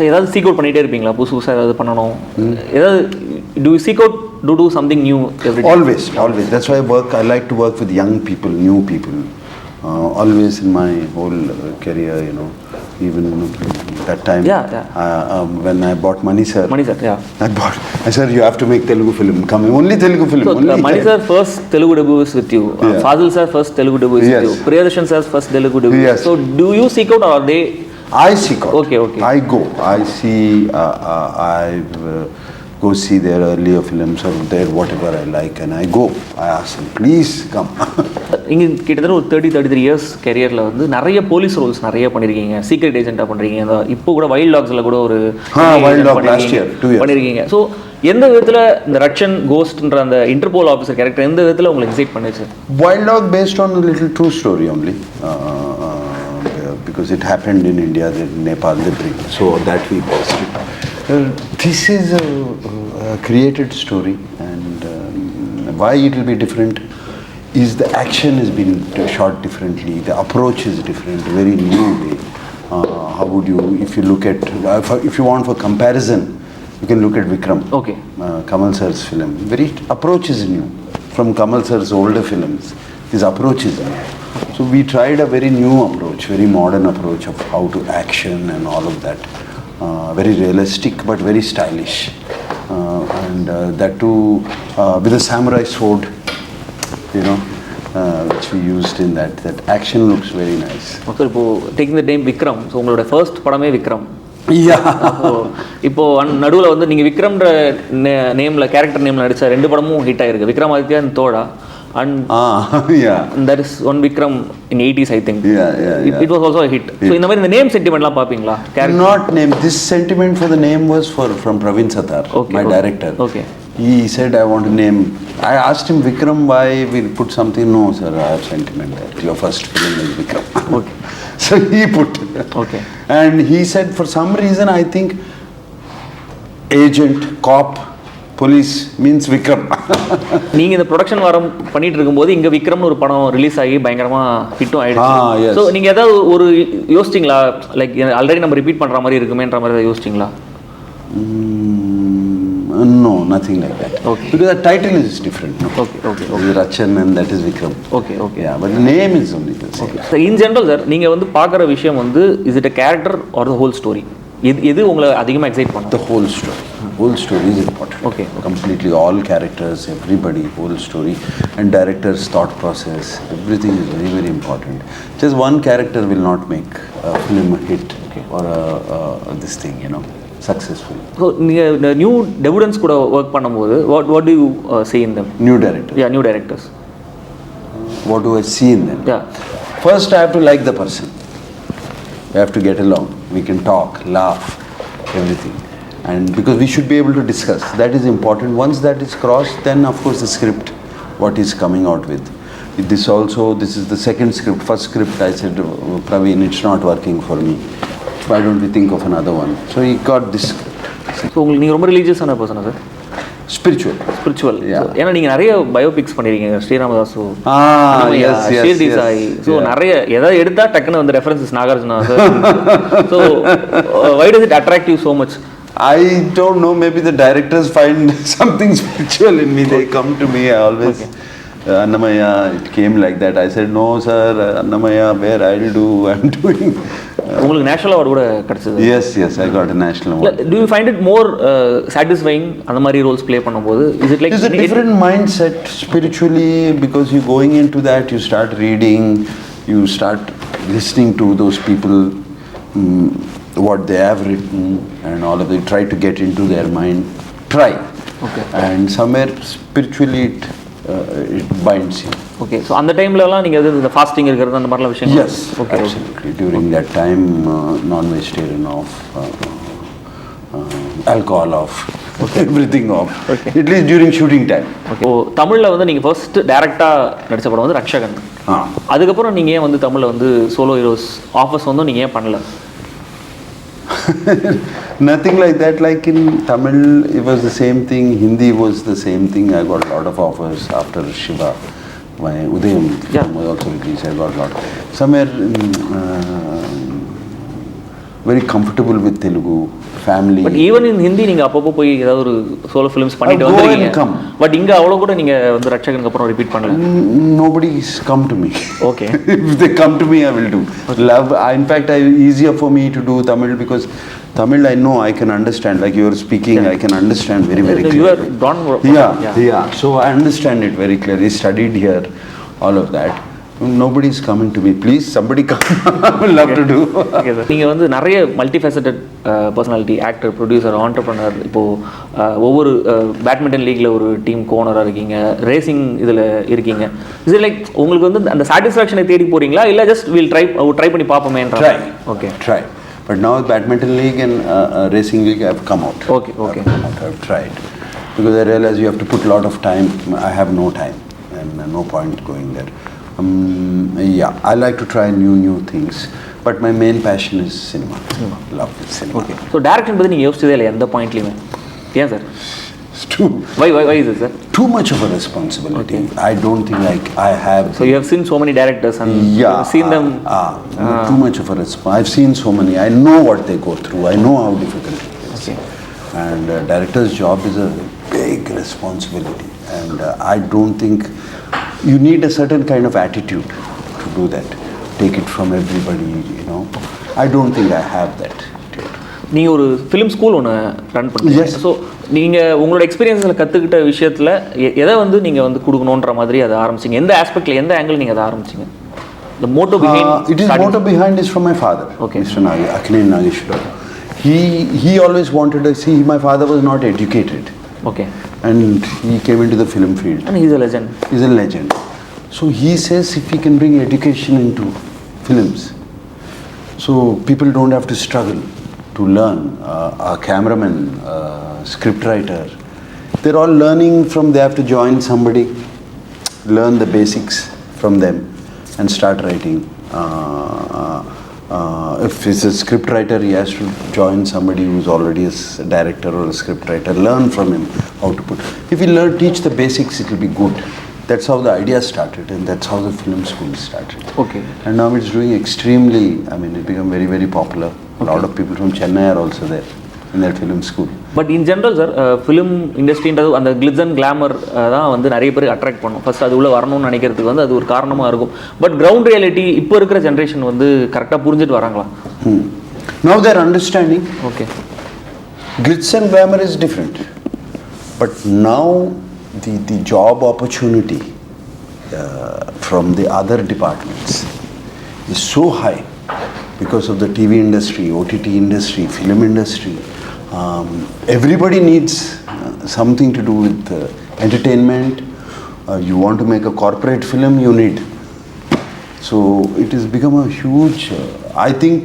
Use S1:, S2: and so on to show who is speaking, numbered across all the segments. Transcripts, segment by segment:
S1: ஏதாவது seek out பண்ணிட்டே இருப்பீங்களா? புதுசு புதுசாக ஏதாவது பண்ணணும், ஏதாவது do you seek out to do something new every day?
S2: Always. That's why I like to work with young people, new people. Always in my whole career, even that time. When I bought Mani Sir, I said, you have to make Telugu film. Only Telugu film.
S1: So Mani Sir first Telugu debut is with you. Fazil Sir first Telugu debut is with you. Priyadarshan Sir first Telugu debut.
S2: Yes.
S1: So do you seek out, or are they?
S2: I seek out.
S1: Okay.
S2: I go. I see. I go see their earlier films or their whatever I like, and I go. I ask them, please come.
S1: இங்கே கிட்டத்தட்ட ஒரு 33 years கெரியரில் வந்து நிறைய police Rolle's நிறைய பண்ணியிருக்கீங்க, secret ஏஜென்ட்டாக பண்ணுறீங்க. இப்போ கூட வைல்ட் டாக்ஸில் கூட ஒரு பண்ணியிருக்கீங்க. ஸோ எந்த விதத்தில் இந்த ரட்சன் கோஸ்ட்ன்ற அந்த இன்டர்போல் ஆஃபீஸர் கேரக்டர் எந்த விதத்தில் உங்களுக்கு எக்ஸைட் பண்ணிச்சு?
S2: Wild dog based on little true story only. Because it happened in India, in Nepal, so that we posted. This is a created story, and why it will be different is the action has been shot differently, the approach is different, very new way. How would you, if you look at, if you want for comparison, you can look at Vikram.
S1: Okay.
S2: Kamal Sir's film. Very approach is new. From Kamal Sir's older films, his approach is new. So we tried a very new approach, very modern approach of how to action and all of that. Very realistic but very stylish. And that too with a samurai sword, which we used in that. That action looks very nice.
S1: Okay, taking the name Vikram, so உங்களோட first படமே Vikram. இப்போ நடுவில் வந்து நீங்கள் விக்ரம்ன்ற நேமில் character நேமில் நடித்த 2 படமும் ஹிட் ஆயிருக்கு, விக்ரமாதித்யா அண்ட் தோடா. And there is one Vikram in 80s, I think. It was also a hit. So in the way, the name sentiment la paapingla?
S2: Not name. This sentiment for the name was from Praveen Sattaru, my director.
S1: Okay.
S2: He said, I want to name. I asked him, Vikram, why we'll put something? No, sir, I have sentiment that your first film is Vikram.
S1: Okay.
S2: So he put.
S1: Okay.
S2: And he said, for some reason, I think agent, cop, police means Vikram.
S1: நீங்கள் இந்த production வாரம் பண்ணிட்டு இருக்கும்போது இங்கே விக்ரம்னு ஒரு படம் release ஆகி பயங்கரமாக ஹிட்டும் ஆகிடுச்சு. ஸோ நீங்கள் ஏதாவது ஒரு யோசிச்சிங்களா, லைக் ஆல்ரெடி நம்ம ரிப்பீட் பண்ணுற மாதிரி இருக்குமேன்ற மாதிரி ஏதாவது யோசிச்சிங்களா?
S2: No, nothing like that.
S1: Okay.
S2: Because the title is different. No?
S1: Okay.
S2: Ratchan and that is Vikram.
S1: Okay.
S2: Yeah, but the name is only the same.
S1: Okay. So in general, sir, நீங்கள் வந்து பார்க்குற விஷயம் வந்து is it a character or the whole story? எது உங்களை அதிகமாக excite பண்ணும்?
S2: The whole story. Whole story is important.
S1: Okay.
S2: Completely, all characters, everybody, whole story, and director's thought process, everything is very, very important. Just one character will not make a film a hit or this thing, successful.
S1: So நீங்கள் new debutantes கூட work பண்ணும்போது what do you see in them?
S2: New directors.
S1: Yeah, new directors.
S2: What do I see in them?
S1: Yeah.
S2: First, I have to like the person. We have to get along. We can talk, laugh, everything. And because we should be able to discuss. That is important. Once that is crossed, then of course the script, what he's coming out with. This is the second script. First script I said, Praveen, it's not working for me. Why don't we think of another one? So he got this script.
S1: So நீங்கள் ரொம்ப ரிலீஜியஸான பர்சனா sir?
S2: Spiritual.
S1: ஏன்னா நீங்கள் நிறைய biopics பண்ணியிருக்கீங்க, ஸ்ரீராமதாசு, Sridhi Sai. So நிறைய எதாவது எடுத்தால் டக்குன்னு வந்து references Nagarjuna sir. So why does it attract you so much?
S2: I don't know, maybe the directors find something spiritual in me. They come to me, I always, Annamaya, it came like that. I said, no sir, Annamaya, where I'll do, I'm doing.
S1: உங்களுக்கு national award கூட கிடைச்சது?
S2: Yes, I got a national award.
S1: Do you find it more satisfying அந்த மாதிரி Rolle's play பண்ணும்போது? Is it like
S2: it's a different mindset spiritually, because you're going into that, you start reading, you start listening to those people, what they have written and all of it, try to get into their mind, and somewhere spiritually it binds you.
S1: Okay, so அந்த டைம்லலாம் நீங்கள் இந்த fasting இருக்கிறது அந்த மாதிரிலாம் விஷயம்?
S2: Yes, okay, absolutely. During that time, non-vegetarian off, alcohol off, everything off, at least during shooting time.
S1: Okay. தமிழில் வந்து நீங்கள் ஃபர்ஸ்ட் டேரக்டாக நடித்த படம் வந்து ரட்சகன். அதுக்கப்புறம் நீங்கள் ஏன் வந்து தமிழில் வந்து சோலோ ஹீரோஸ் ஆஃபர்ஸ் வந்து நீங்கள் ஏன் பண்ணல?
S2: Nothing like that. Like in Tamil, it was the same thing. Hindi was the same thing. I got a lot of offers after Shiva. My Udayam was also released. I got a lot. Somewhere very comfortable with Telugu, family.
S1: But even in Hindi, நீங்க அப்பப்போ போய் ஏதாவது ஒரு solo films பண்ணிட்டு வந்திருக்கீங்க. But இங்க அவ்வளவு கூட நீங்க வந்து ரட்சகனுக்கு அப்புறம் ரிப்பீட் பண்ணல.
S2: Nobody's come to me.
S1: Okay.
S2: If they come to me, I will do. Love. In fact, easier for me to do Tamil because Tamil I know I can understand. Like you are speaking, I can understand very clearly.
S1: You are drawn.
S2: Yeah. So I understand it very clearly. Studied here, all of that. Nobody is coming to me. Please, somebody come. I would love to do.
S1: Okay, sir. நீங்கள் வந்து நிறைய multifaceted personality, actor, producer, entrepreneur, இப்போது ஒவ்வொரு badminton லீக்கில் ஒரு team கோனராக இருக்கீங்க, racing இதில் இருக்கீங்க. இது லைக் உங்களுக்கு வந்து அந்த சாட்டிஸ்ஃபேக்ஷனை தேடி போகிறீங்களா இல்லை ஜஸ்ட் வில் ட்ரை பண்ணி பார்ப்போமேன்ற?
S2: Okay. Try. But now badminton league and racing league have come out.
S1: Okay.
S2: I've tried. Because I realize you have to put a lot of time. I have no time and no point going there. I like to try new things, but my main passion is cinema. Love cinema.
S1: Okay. So direction பத்தி நீங்க யோசிச்சதே இல்லையா எந்த பாயிண்ட்லயுமே? ஏன் sir? Why is it, sir?
S2: Too much of a responsibility. Okay. I don't think I have.
S1: So you have seen so many directors and seen them.
S2: Too much of a responsibility. I've seen so many. I know what they go through. I know how difficult it is.
S1: Okay.
S2: And director's job is a big responsibility. And I don't think you need a certain kind of attitude to do that. Take it from everybody, you know. I don't think I have that.
S1: நீங்கள் ஒரு film school ஒன்று run பண்ணுறீங்க. So நீங்கள் உங்களோட எக்ஸ்பீரியன்ஸில் கற்றுக்கிட்ட விஷயத்தில் எதை வந்து நீங்கள் வந்து கொடுக்கணுன்ற மாதிரி அதை ஆரம்பிச்சிங்க? எந்த ஆஸ்பெக்டில், எந்த ஆங்கிள் நீங்கள் அதை ஆரம்பிச்சிங்க? The motto behind
S2: motto behind is from my father,
S1: okay.
S2: Mr. Nagarjuna. He always wanted to see. My father was not educated.
S1: Okay.
S2: And he came into the film field.
S1: And he's a legend.
S2: He's a legend. So he says if we can bring education into films, so people don't have to struggle to learn. A cameraman, scriptwriter, they're all learning from. They have to join somebody, learn the basics from them, and start writing. If it's a scriptwriter, he has to join somebody who's already a director or a scriptwriter, learn from him how to put. If he teach the basics, it will be good. That's how the idea started, and that's how the film school started.
S1: Okay.
S2: And now it's doing extremely. I mean, it become very popular. Okay. A lot of people from Chennai are also there in that film school.
S1: But in general, sir, film industryன்றது அந்த glitz and glamour தான் வந்து நிறைய பேர் attract பண்ணும். First அது உள்ள வரணும்னு நினைக்கிறதுக்கு வந்து அது ஒரு காரணமாக இருக்கும். பட் கிரவுண்ட் ரியாலிட்டி இப்போ இருக்கிற ஜென்ரேஷன் வந்து கரெக்டாக புரிஞ்சுட்டு வராங்களா?
S2: Now they're understanding.
S1: Okay.
S2: Glitz and glamour is different. But now the job opportunity from the other departments is so high because of the TV industry, OTT industry, film industry. Everybody needs something to do with entertainment. You want to make a corporate film, you need. So it has become a huge. I think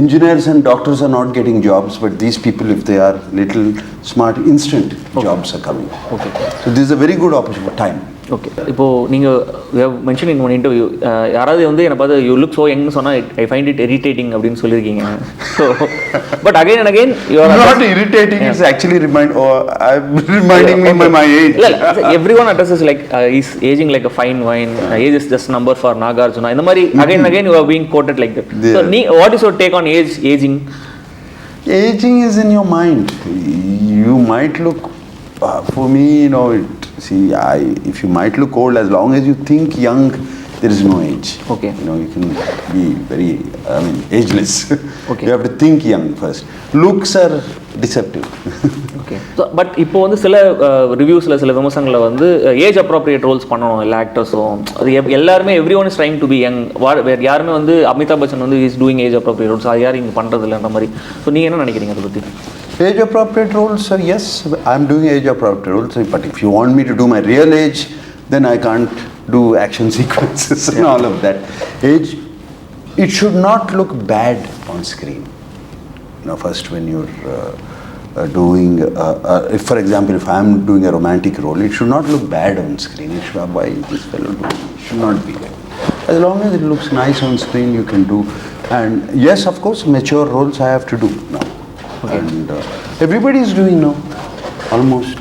S2: engineers and doctors are not getting jobs, but these people, if they are little smart, instant jobs are coming.
S1: Okay.
S2: So this is a very good opportunity time.
S1: Okay. இப்போது நீங்கள் mention in one interview யாராவது வந்து என்னை பார்த்து you look so யங்னு சொன்னால் I find it irritating அப்படின்னு சொல்லியிருக்கீங்க. So but again and again you are
S2: not irritating, it's actually reminding me my age.
S1: இல்லை everyone addresses like is aging like a fine wine, age is just number for Nagarjuna, இந்த மாதிரி again and again you are being quoted like that. So what is your take on aging?
S2: Aging is in your mind. You might look, for me, you know, if you might look old, as long as you think young, there is no age.
S1: Okay.
S2: You know, you can be very, ageless.
S1: Okay.
S2: You have to think young first. Looks are deceptive.
S1: Okay. So, but இப்போ வந்து சில ரிவ்யூஸில் சில விமர்சனங்களில் வந்து age appropriate Rolle's பண்ணணும் எல்லா ஆக்டர்ஸும். அது எல்லாருமே everyone is trying to be young. வேறு யாருமே வந்து அமிதாப் பச்சன் வந்து is doing age appropriate roles, அது யாரும் இங்கே பண்ணுறது இல்லைன்ற மாதிரி. ஸோ நீங்கள் என்ன நினைக்கிறீங்க அதை பற்றி?
S2: Age appropriate roles, yes, I'm doing age appropriate roles, but if you want me to do my real age, then I can't do action sequences and all of that. Age, it should not look bad on screen. You know, first when you're doing, if for example, if I'm doing a romantic role, it should not look bad on screen. It should, why this fellow doing? It should not be like that. As long as it looks nice on screen, you can do. And yes, of course, mature roles I have to do now. Okay. And everybody is doing now, almost.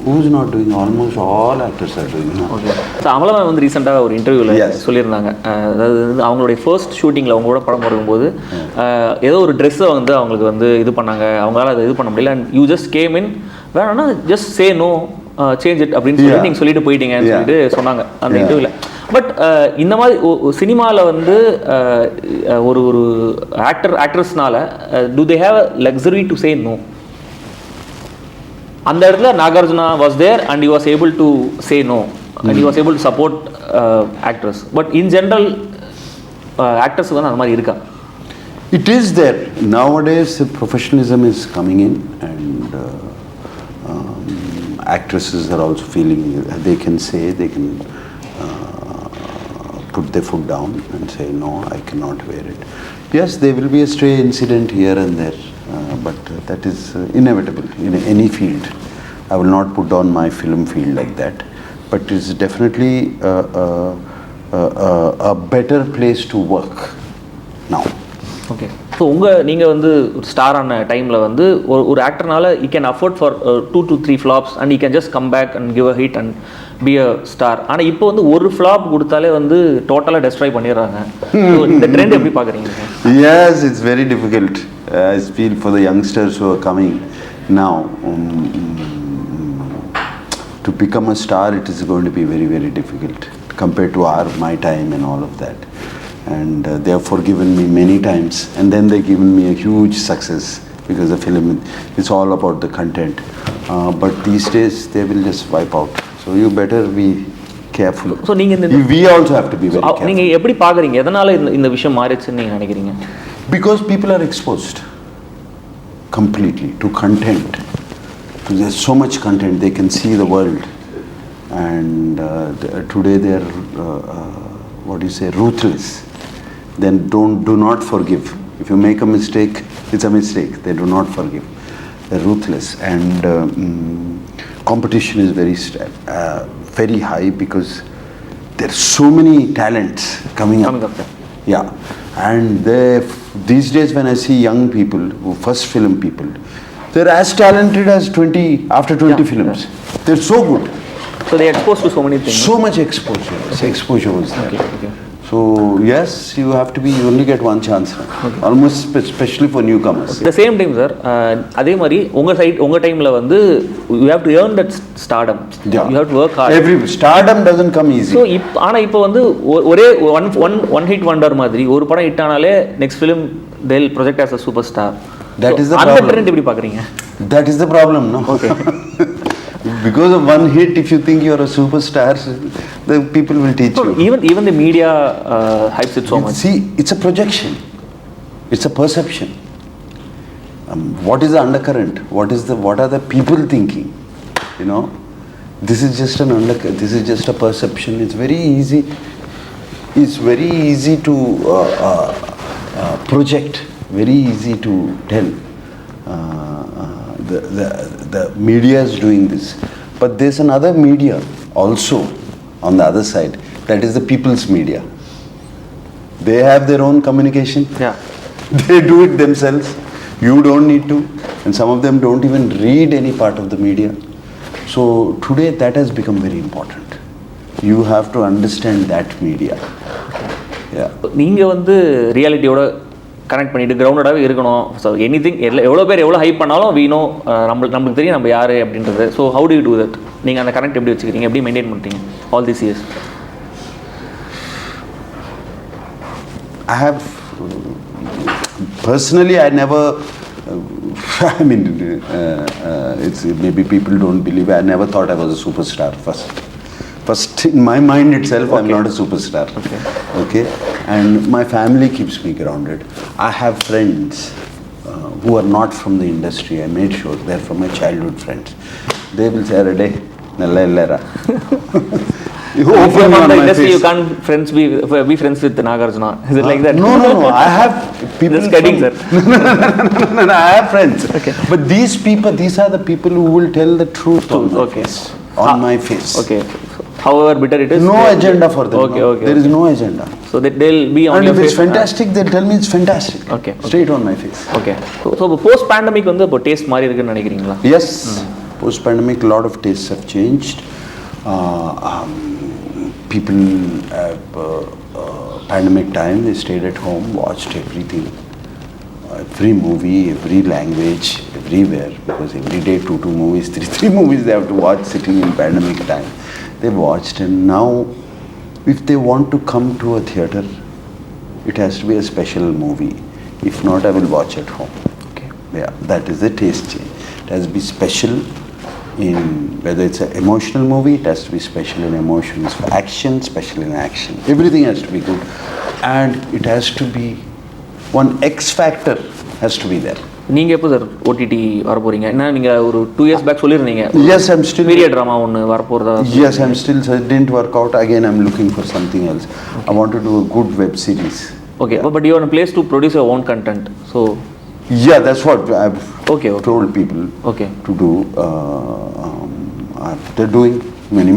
S2: Who's not doing? Almost all actors are doing now.
S1: Okay. So Amala வந்து ரீசெண்டாக ஒரு இன்டர்வியூவில் சொல்லியிருந்தாங்க, அதாவது வந்து அவங்களுடைய first ஷூட்டிங்கில் அவங்க கூட படம் வரும்போது ஏதோ ஒரு ட்ரெஸ்ஸை வந்து அவங்களுக்கு வந்து இது பண்ணாங்க, அவங்களால அதை இது பண்ண முடியல, and you just came in, வேணா just say no, change it அப்படின்னு சொல்லி நீங்கள் சொல்லிட்டு போயிட்டீங்கன்னு சொல்லிட்டு சொன்னாங்க அந்த இன்டர்வியூவில். பட் இந்த மாதிரி சினிமாவில் வந்து ஒரு ஒரு ஆக்ட்ரஸ்னால do they have luxury to say no? அந்த இடத்துல Nagarjuna was there and he was able to say no and he was able to support actors. But in general actors வந்து அந்த மாதிரி இருக்கா?
S2: It is there. Nowadays professionalism is coming in, and actresses are also feeling they can say, they can put their foot down and say no, I cannot wear it. Yes, there will be a stray incident here and there, but that is inevitable in any field. I will not put down my film field like that, but it's definitely a better place to work now.
S1: Okay. So நீங்கள் வந்து ஸ்டாரான டைமில் வந்து ஒரு ஆக்டர்னால he can afford for 2 to 3 flops and he can just come back and give a hit and be a star. ஆனால் இப்போ வந்து ஒரு ஃப்ளாப் கொடுத்தாலே வந்து டோட்டலாக டெஸ்ட்ராய் பண்ணிடுறாங்க. இந்த ட்ரெண்ட் எப்படி பார்க்குறீங்க?
S2: Yes, it's very difficult. I feel for the youngsters who are coming now, to become a star, it is going to be very, very difficult compared to my time and all of that. And they have forgiven me many times, and then they've given me a huge success because the film, it's all about the content. But these days they will just wipe out. So you better be careful.
S1: So
S2: we also have to be very careful.
S1: நீங்கள் எப்படி பார்க்குறீங்க, எதனால் இந்த விஷயம் மாறிச்சுன்னு நீங்கள் நினைக்கிறீங்க?
S2: Because people are exposed completely to content. There's so much content, they can see the world, and today they are what do you say, ruthless. Then do not forgive. If you make a mistake, it's a mistake. They do not forgive. They're ruthless, and competition is very high because there are so many talents coming up. Yeah, and these days when I see young people, first film people, they're as talented as 20 after 20 films. They're so good.
S1: So they are exposed to so many things.
S2: So much exposure. Exposure was there.
S1: Okay.
S2: So yes, you have to be. You only get one chance. Okay. Almost especially for newcomers.
S1: At the same time, sir, அதே மாதிரி உங்க டைம்ல வந்து you have to earn that stardom.
S2: Yeah.
S1: You have to work hard.
S2: Every stardom doesn't come easy.
S1: So ஆனா இப்போ வந்து ஒரே one hit wonder மாதிரி ஒரு படம் ஹிட் ஆனாலே next film they'll project as a superstar.
S2: That is the problem.
S1: அந்த trend எப்படி பார்க்குறீங்க?
S2: That is the problem, no?
S1: Okay.
S2: Because of one hit, if you think you're a superstar, the people will teach you.
S1: Even the media hypes it so much.
S2: See, it's a projection. It's a perception. What is the undercurrent? What are the people thinking? You know, this is just this is just a perception. It's very easy. It's very easy to project. Very easy to tell. The media is doing this, but there's another media also on the other side. That is the people's media. They have their own communication.
S1: Yeah.
S2: They do it themselves. You don't need to, and some of them don't even read any part of the media. So today that has become very important. You have to understand that media. Yeah.
S1: நீங்க வந்து ரியாலிட்டியோட connect பண்ணிட்டு கிரவுண்டடாகவே இருக்கணும். So anything எவ்வளோ பேர் எவ்வளோ hype பண்ணாலும் வீணோ நம்மளுக்கு தெரியும் நம்ம யார் அப்படின்றது. So how to you do that? நீங்கள் அந்த கனெக்ட் எப்படி வச்சுக்கிறீங்க, எப்படி மெயின்டைன் பண்ணுறீங்க all this years?
S2: I have personally, I never. I mean, it's maybe people don't believe. I never thought I was a superstar First, in my mind itself, okay. I'm not a superstar. Okay, and my family keeps me grounded. I have friends who are not from the industry. I made sure they're from my childhood friends. They will say, "Arey, nalla illera." You open on the industry, face.
S1: You can't be friends with Nagarjuna. Is it like that?
S2: No. I have people.
S1: Just kidding, sir.
S2: No, I have friends. Okay. But these are the people who will tell the truth on my face. On my face.
S1: Okay. However bitter it is.
S2: No agenda for them.
S1: Okay.
S2: There is no agenda.
S1: So that they'll be on
S2: and
S1: your
S2: face. And if it's
S1: face.
S2: fantastic, they'll tell me it's fantastic.
S1: Okay.
S2: Straight on my face.
S1: Okay. So post pandemic வந்து இப்போ taste மாறி இருக்குன்னு நினைக்கிறீங்களா?
S2: Yes. Post-pandemic, a lot of tastes have changed. People have pandemic time, they stayed at home, watched everything. Every movie, every language, everywhere, because every day two movies, three movies they have to watch sitting in pandemic time. They watched, and now if they want to come to a theatre, it has to be a special movie. If not, I will watch at home.
S1: Okay.
S2: Yeah, that is the taste change. It has to be special in, whether it's an emotional movie, it has to be special in emotions. For action, special in action. Everything has to be good. And it has to be, one X factor has to be there.
S1: நீங்கள் எப்போ sir OTT வர போகிறீங்க? என்ன நீங்கள் ஒரு 2 years back சொல்லியிருந்தீங்க.
S2: Yes, I'm still...
S1: Period drama ஒன்று வரப்போகிறதா?
S2: Yes, I'm still... It didn't work out. Again, I'm looking for something else. Okay. I want to do a good web series.
S1: Okay, yeah. But you are in a place to produce your own content, so...
S2: Yeah, that's what I've told people to do. They're doing many.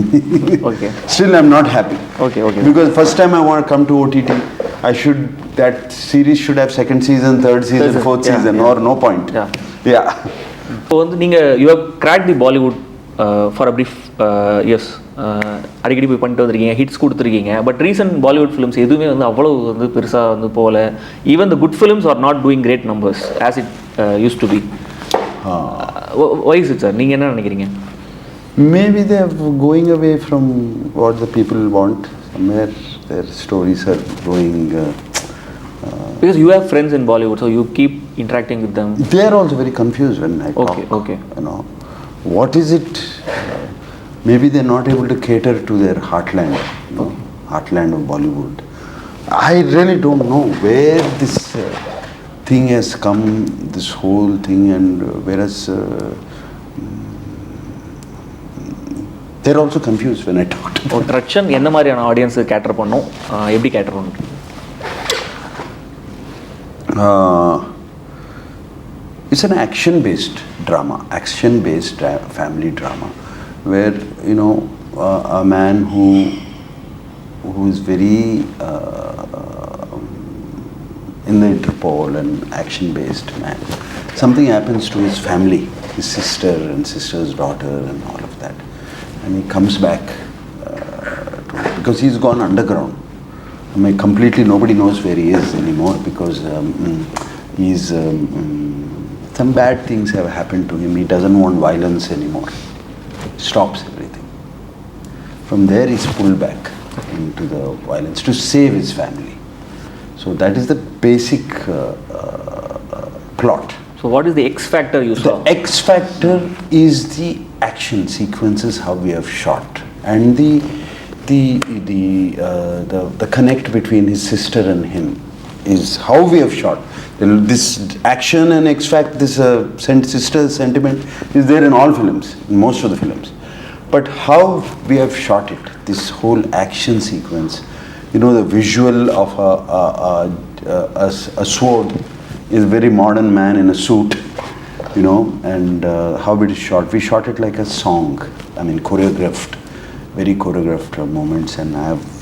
S1: Okay.
S2: Still, I'm not happy.
S1: Okay.
S2: Because first time I want to come to OTT, that series should have second season, third season, fourth season, or no point. Yeah.
S1: So, you have cracked the Bollywood for a brief years. அடிக்கடி போய் பண்ணிட்டு வந்திருக்கீங்க, hits கொடுத்துருக்கீங்க. But recent Bollywood films எதுவுமே வந்து அவ்வளோ வந்து பெருசாக வந்து போகல. Even the good films are not doing great numbers as it used to be. Why's it sir, நீங்கள் என்ன நினைக்கிறீங்க?
S2: Maybe they are going away from what the people want. Somewhere their stories are going...
S1: because you have friends in Bollywood, so you keep interacting with them.
S2: They are also very confused when I talk.
S1: Okay.
S2: You know, what is it? Maybe they're not able to cater to their heartland, heartland of Bollywood. I really don't know where this thing has come, this whole thing, and whereas they're also confused when I talk to them.
S1: Ratchan, என்ன மாதிரியான audience cater பண்ணோம், எப்படி cater பண்ணுறீங்க?
S2: It's an action-based drama, family drama, where a man who is very in the Interpol and action-based man. Something happens to his family, his sister and sister's daughter and all of that, and he comes back because he's gone underground. I mean, completely nobody knows where he is anymore because he's some bad things have happened to him. He doesn't want violence anymore. Stops everything. From there he's pulled back into the violence to save his family. So that is the basic plot.
S1: So what is the X factor you saw?
S2: The X factor is the action sequences, how we have shot, and the connect between his sister and him is how we have shot. This action and X factor, this sister sentiment is there in all films, in most of the films. But how we have shot it, this whole action sequence, the visual of a sword is a very modern man in a suit, and how it is shot. We shot it like a song. I mean, choreographed, very choreographed moments, and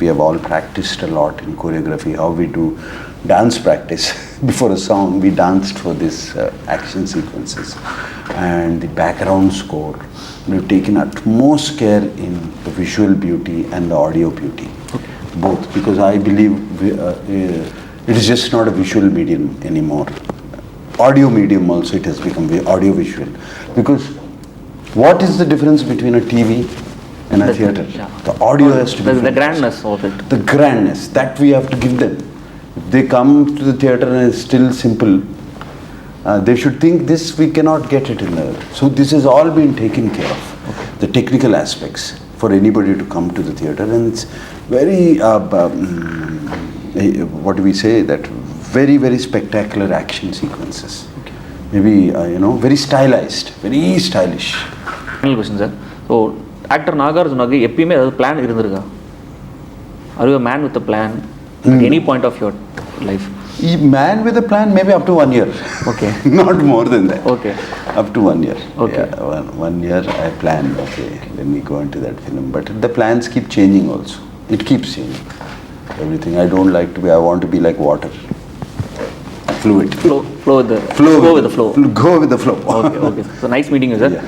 S2: we have all practiced a lot in choreography. How we do dance practice before a song, we danced for this action sequences, and the background score. We've taken utmost care in the visual beauty and the audio beauty, both, because I believe it is just not a visual medium anymore. Audio medium also, it has become audio visual, because what is the difference between a TV and a theatre? The audio has to be
S1: the grandness of it.
S2: The grandness that we have to give them. If they come to the theatre and it's still simple, they should think this we cannot get it in there. So this has all been taken care of. The technical aspects for anybody to come to the theatre, and it's very what do we say, that very, very spectacular action sequences. Maybe very stylized, very stylish.
S1: Final question, sir. So actor Nagarjuna எப்பயுமே ஏதாவது plan இருந்திருக்கா? Are you a man with a plan at any point of your life?
S2: Man with a plan, maybe up to 1 year.
S1: Okay.
S2: Not more than that.
S1: Okay.
S2: Up to 1 year.
S1: Okay.
S2: Yeah, one year I plan, when we go into that film. But the plans keep changing also. It keeps changing. Everything. I don't like to be, I want to be like water. Fluid.
S1: Go with the flow.
S2: Go with the flow.
S1: Okay. So nice meeting you, sir. Yeah.